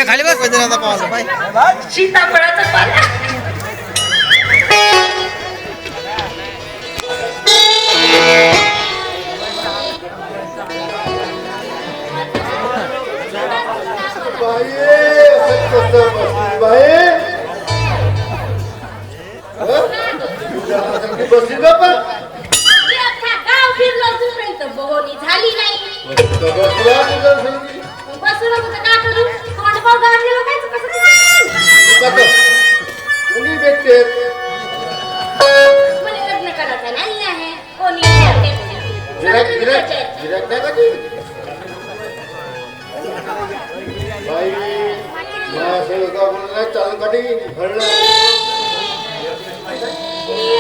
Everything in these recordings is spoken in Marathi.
खाली बस वैद्यनाथ पावाला बाय सीताफळाचा पाला. बसली बापा गाव फिरलो तुपर्यंत बहोनी झाली नाही. बसून होतं का करू कोण भाऊ गाडी लोकांचं कसं कोणी भेटते मला लग्न करायचं नाही आहे कोणी गिराक गिराक गिराक नाही कधी बाई असं का बोलला चालू काढी भरलं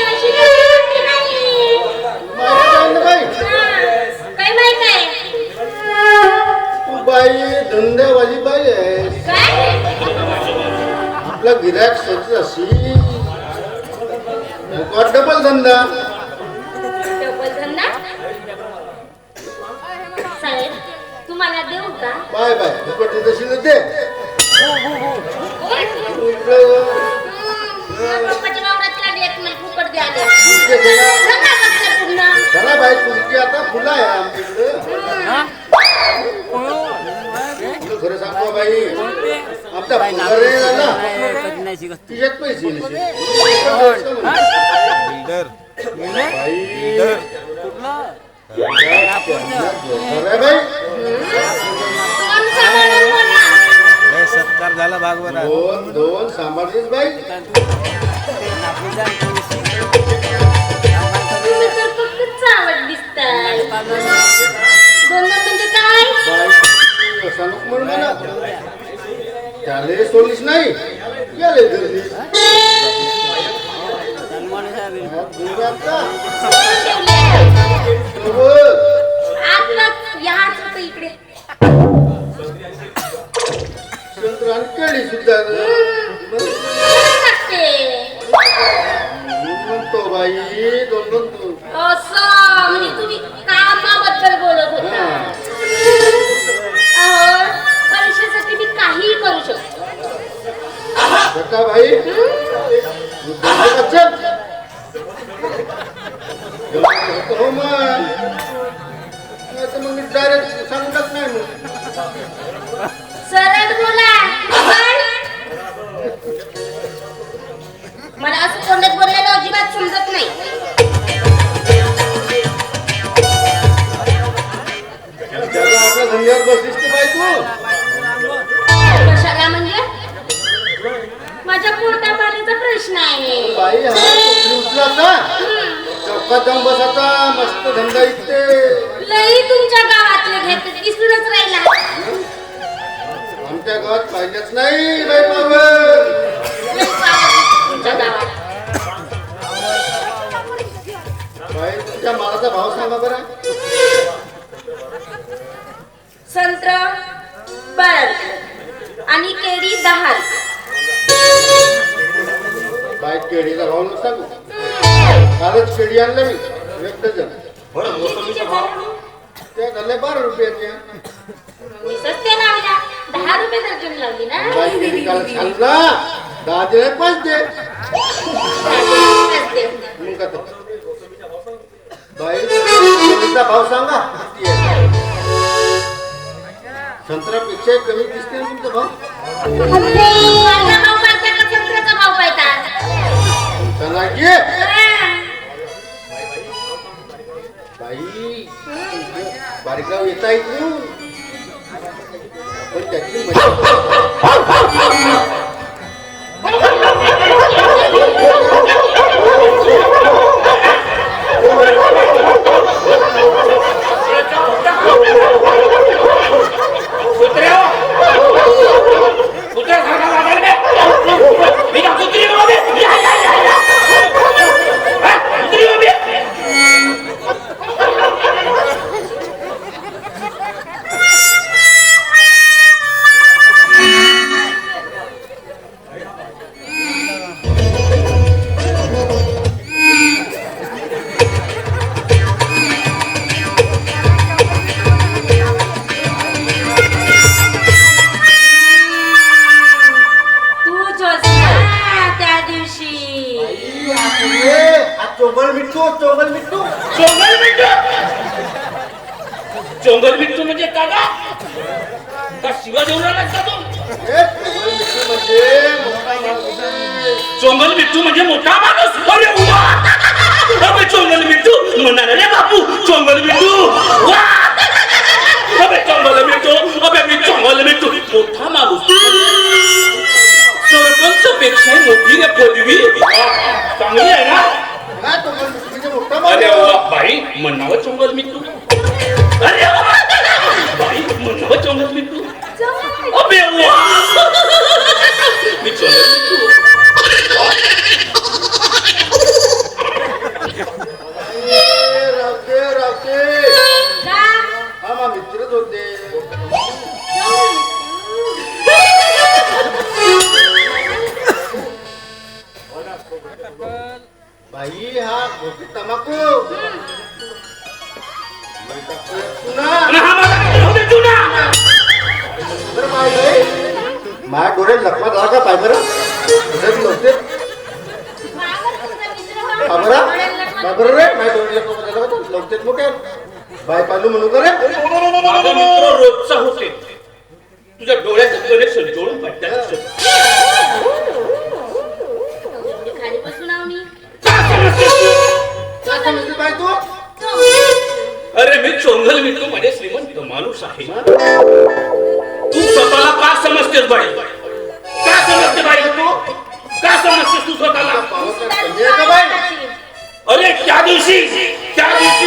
अशी गोष्ट नाही. बाई काय माहित आहे तू बाई धंद्यावाली बाई आहे काय आपला गिराक सच अशी डबल धंदा डबल धंदा. साहेब तुम्हाला देऊ का बाय बाय फुकट तशी दे पप्पाच्या वावरातला देत मला फुकट द्यायला. तुझे गेला सांगा कसलं पुन्हा. चला बाई तुमची आता फुलं आहे आमच्याकडे खरं सांगतो बाई आमचा पगार ना तिच्यात पैसे बाई सत्कार झाला भागवत दोन दोन सांभाळतेस बाई तुम्ही तर फक्त चावट दिसताय. दोन म्हणजे काय बाई असं नको म्हणून मला त्याला सोडलीस नाही याले धरलीस आता याच होतं इकडे. संत्रान केळी सुद्धा म्हणतो बाई दोन दोन दोन असं म्हणजे तुम्ही कामाबद्दल बोलत होता. अहो परीक्षेसाठी मी काहीही करू शकतो. का भाई हो मग डायरेक्ट सांगतच नाही मग सरळ बोला. मला असं तोंडात बोलायला अजिबात समजत नाही. त्याला आपल्या धंद्यावर बसलीस तर बाई तू कशाला म्हणजे माझ्या पोटा पाण्याचा प्रश्न आहे. बाई हा कोकणी उचलाचा चौकात जाऊन बसाचा मस्त धंदा इथे लई तुमच्या गावातले घेत दिसूनच राहिला. आमच्या गावात पाहिजेच नाही बाई पावर लई पावत तुमच्या गावात. बाई तुमच्या मालाचा भाव सांगा बरं संत्र 12 आणि केळी 10. बाई केळीचा भाव न सांगू कालच केळी आणलं मी एक डझन त्या झाल्या 12 रुपयाच्या मी सस्ते लावल्या 10 रुपये दर्जन लावली ना. बाई केळी काल सांगला 10 दिले 5 दे मग आता बाई केळीचा भाव सांगा किती आहे संत्र्यापेक्षा कमी दिसते ना तुमचा भाव माझा भाव पाहता का संत्र्याचा भाव पाहता. चला घे बाई बारीक गाव येता इकडून पण त्याची चोंगल बिट्टू म्हणजे काका का शिवा देऊन लागता तो चोंगल बिट्टू म्हणजे मोठा माणूस अरे वा अबे चोंगल बिट्टू म्हणाले रे बापू चोंगल बिट्टू वा अबे चोंगल बिट्टू अबे मी चोंगल बिट्टू मोठा माणूस सरपंच पेक्षा मोठी रे पदवी चांगली आहे ना अरे वा बाई म्हणावं चोंगल बिट्टू अरे बाई म्हणावं चोंगल बिट्टू अबे वा मी चोंगल बिट्टू मित्रच होते बाई हा गोष्टी तमाकू माझ्या डोळ्यात लक्षात आला का पाय बरं नव्हते बरं रे माझ्या डोळ्यात लवतेच मोठे बाय पालू म्हणू का रे माझा मित्र रोजचा होते तुझ्या डोळ्याचं कनेक्शन जोडून पाहिजे खाली बसून आव मी बाय तू अरे मी चोंगल मित्र माझे श्रीमंत माणूस आहे तू स्वतःला का समजतेस बाई का समजते बाई तू का समजतेस तू स्वतःला अरे त्या दिवशी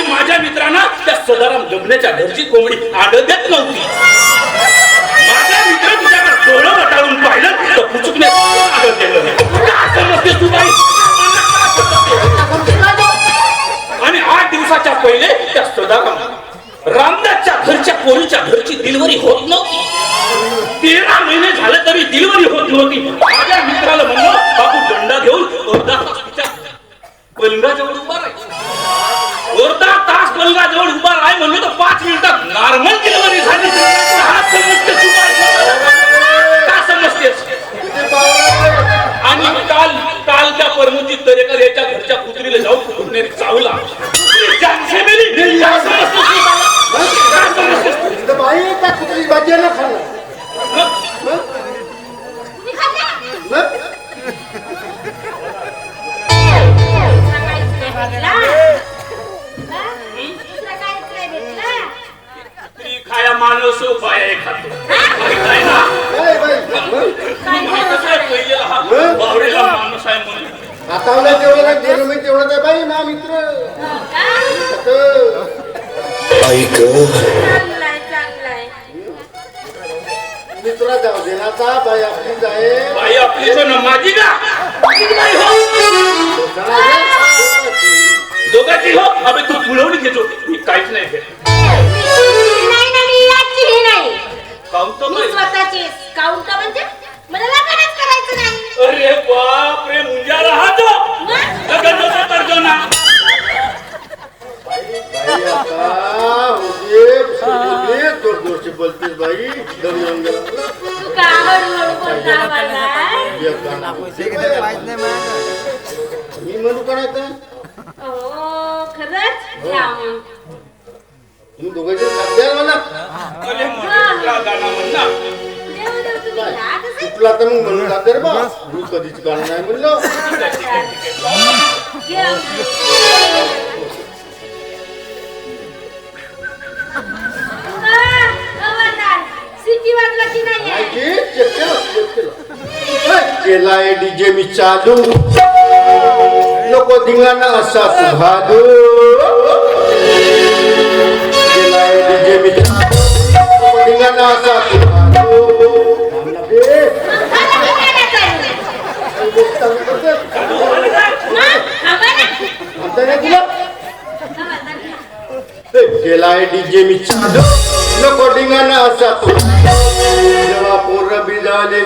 माझ्या मित्रांना त्या सदाराम जमण्याच्या घरची कोंबडी आडत देत नव्हती माझा मित्र तुझ्याकडे डोळं वटाळून पाहिलं तर पुचकने आडत दिलं का समजतेस तू बाई आणि 8 दिवसाच्या पहिले त्या सदाराम रामदासच्या घरच्या पोरीच्या घरची डिलिव्हरी होत नव्हती 13 महिने झाले तरी डिलिव्हरी होत नव्हती माझ्या मित्राला म्हणलं बाबू दंडा घेऊन अर्धा तास तिच्या पलंगाजवळ उभा राहायचं अर्धा तास पलंगाजवळ उभा राहाय म्हणलं तर 5 मिनिटात नॉर्मल डिलिव्हरी झाली का समजतेस आणि काल त्या परमजित दरेकर याच्या घरच्या कुत्रीला जाऊन कुत्रीने चावला बाई त्या कुत्री भाजीला खाल्ला खाया माणूस बाया खातो बावडेला माणूस आहे म्हणून आता तेवढं गेलो मी तेवढं आहे बाई ना मित्र मित्रा जाऊ दे ना बाई आपली जाय बाई आपली जो माझी का दोघांची हो अबे तू फुलवणी घेतो मी काहीच नाही घेत काउंट म्हणजे मला लग्नच करायचं नाही अरे बाप रे मुंजा राहतो लग्न नव्हतं तर जो ना बाई आता होते जोरजोरचे बोलतेस बाई दम येऊन गेला तू का हळूहळू बोलता मला मी म्हणू करायचं हो खरंच घ्या मग तुम्ही दोघांचे खाद्याल म्हणा अरे मोठा गाणं म्हणा तुला तर मग म्हणून जाते रे बा मी कधीच गाणं नाही म्हणलो सिटी वाजला की नाही केलाय डीजे मी चालू नको धिंगाणा असा सुभादू केलाय डीजे मी चालू नको धिंगाणा असा सुभादू केलाय डीजे मी चालू नको धिंगाणा असा तू जेव्हा पोरं बिजाले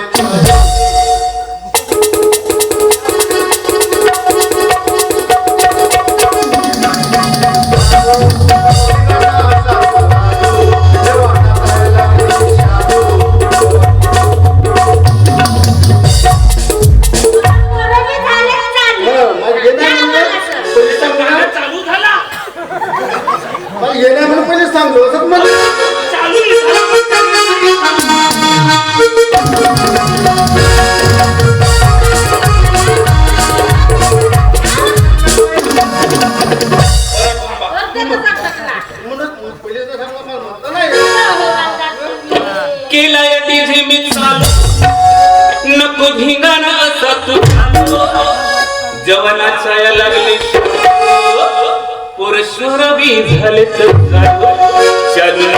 चालू झाला मला येण्या म्हणून पहिले सांगलो असं म्हणजे चालू आहे, म्हणून पहिले तर सांगलं मला म्हणता नाही केलाय तिथे मी चालू नको धिंगाणा असा तू जवानाचा या लागले पुरुषोर बी झाले तर चालू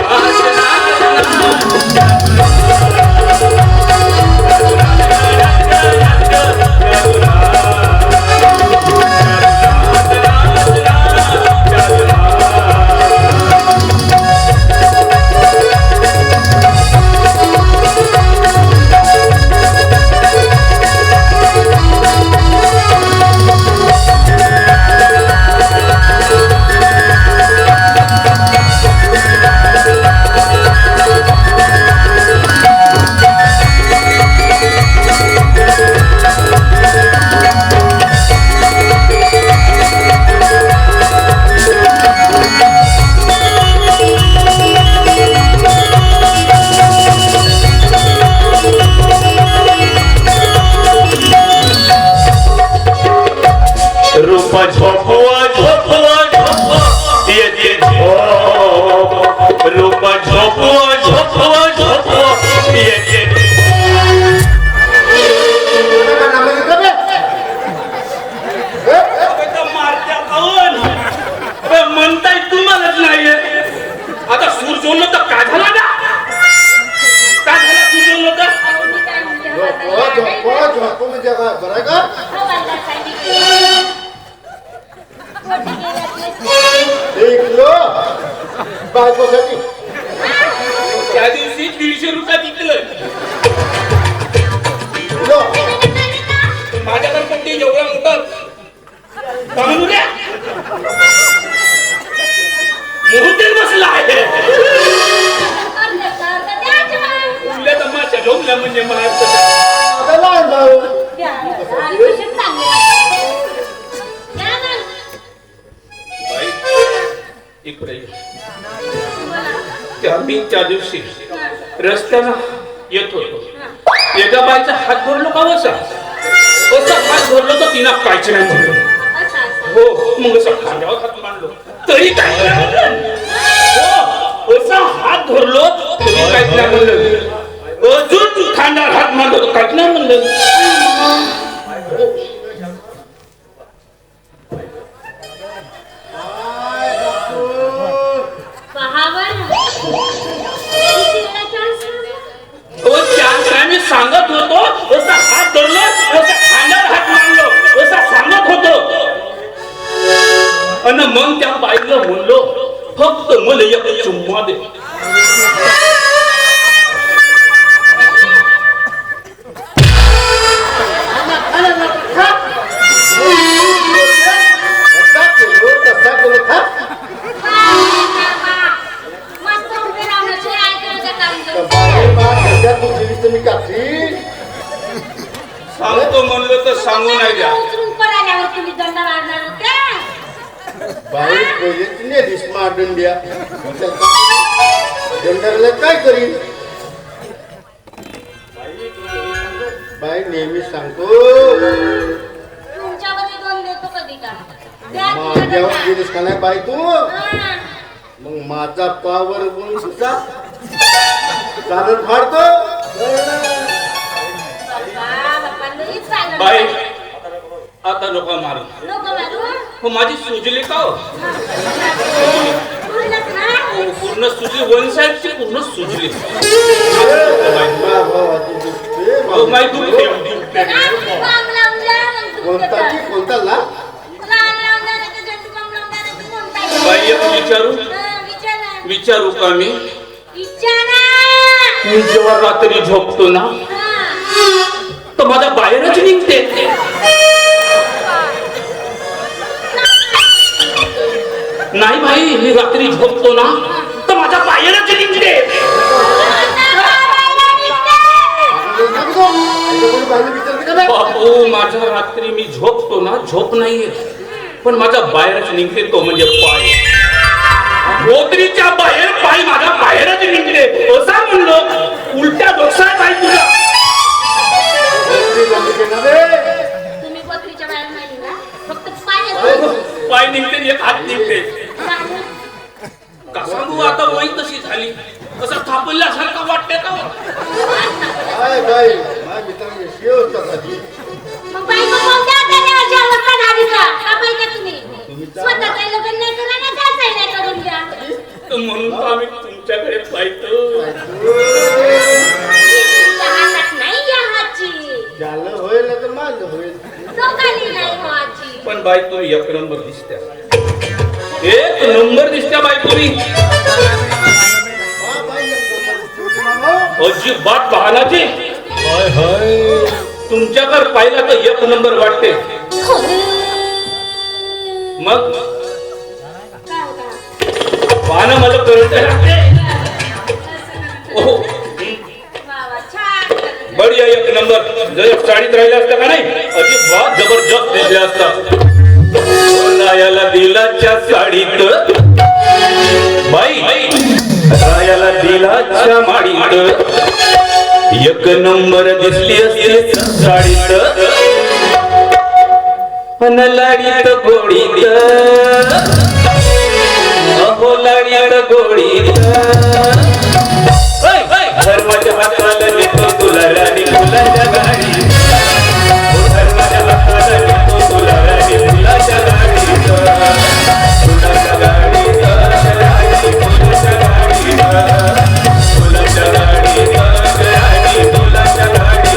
रूपा झोपवा झोपवा झोपवा येते झोप रूपा झोपवा झोपवा झोपवा येते मारत्या पाहून म्हणताय तुम्हालाच नाहीये आता सूर जोडलं तर काय झाला ना काय झाला सूर जोडलं तर झोप म्हणजे काय बरं का एक किलो बायकोसाठी त्या दिवशी 150 रुपयात विकलं किलो माझ्याकडे पण ते एवढा मोठा कामनुऱ्या मुहूर्ते बसला आहे उरल्या तमाशा झोपल्या म्हणजे महाराष्ट्र लहान भाऊ इकडे त्या दिवशी रस्त्यानं येत होतो एका बाईचा हात धरलो का वसा हात धरलो तर तिनं काहीच नाही म्हणलं हो मग असं खांद्यावर हात मांडलो तरी काय हो असा हात धरलो तरी काहीच नाही म्हणलं अजून खांद्यावर हात मांडलो तर काहीच नाही म्हणलं मी सांगत होतो असा हात धरलो असा खांद्यावर हात मांडलो असा सांगत होतो आणि मग त्या बाईला म्हणलो फक्त मला एक चुम्मा दे सांगतो म्हणलं तर सांगू नाही द्या बाई पहिले तिने दिसमा दंड्या दंडाला काय करीन बाई नेहमी सांगतो माझ्यावर गेलीस का नाही बाई तू मग माझा पावर म्हणून सुद्धा चालत फाडतो बाई आता लोक मारू हो माझी सुजली का हो पूर्ण सुजली वन साईडची पूर्ण सुजली माई तू कोणता ला बाई विचारू विचारू का मी जेव्हा रात्री झोपतो ना तर माझ्या बाहेरच निघते नाही भाई मी रात्री झोपतो ना तर माझ्या बाहेरच निघते बापू माझ्या रात्री मी झोपतो ना झोप नाहीये पण माझा बाहेरच निघते तो म्हणजे पाय रोज खाली असं थापल्यासारखं वाटते का हो? काय बाई माझ्या मित्राने शेव खाली मग बायको कोणत्या त्याने अवस्था झाली का बाई का तुम्ही स्वतः काही लग्न नाही करा ना त्याचाही नाही करून द्या तर म्हणून तर आम्ही तुमच्याकडे पाहतो. तुमच्या हातात नाही या हाची झालं होईल तर माझं होईल. दोघांनी नाही व्हायची पण बाई तुम्ही एक नंबर दिसत्या, एक नंबर दिसत्या बाई तुम्ही. हा बाई मामा. अजिबात बहानाची. हाय हाय तुमच्याकडे पाहिला तर एक नंबर वाटते. मग पाहणं मला करंट लागते. ओहो बढिया एक नंबर. जर साडीत राहिला असता का नाही अजिबात जबरदस्त दिसले असता. रायाला दिलाच्या साडीत बाई रायाला दिलाच्या माडीत एक नंबर दिसली असते साडीत. अन लाडीत गोडीत अहो लाडीत गोडीत धर्माच्या हाताला नेतो तुला राणी फुलाच्या गाडी. धर्माच्या हाताला नेतो तुला राणी फुलाच्या गाडी. फुलाच्या गाडी राणी फुलाच्या गाडी. फुलाच्या गाडी राणी फुलाच्या गाडी.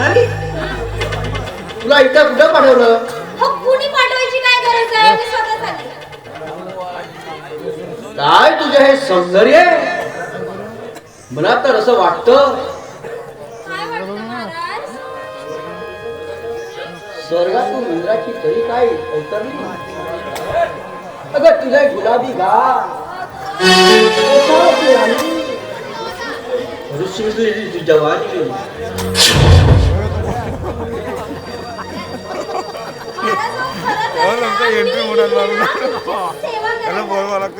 म्हणाली तुला इथं कुठं पाठवलं? हो कुणी पाठवायची काय गरज आहे मी स्वतः आली. काय तुझे हे सौंदर्य मला तर असं वाटतं काय वाटतं महाराज? स्वर्गातून इंद्राची तरी काय अवतरली. अगं तुझा गुलाबी गाल ऋषी जवानी महाराज, हो, खरंच हो, तुमचा मी एंट्री मोडायला लागला. सेवा त्याला करायला. बोलवा लागतं.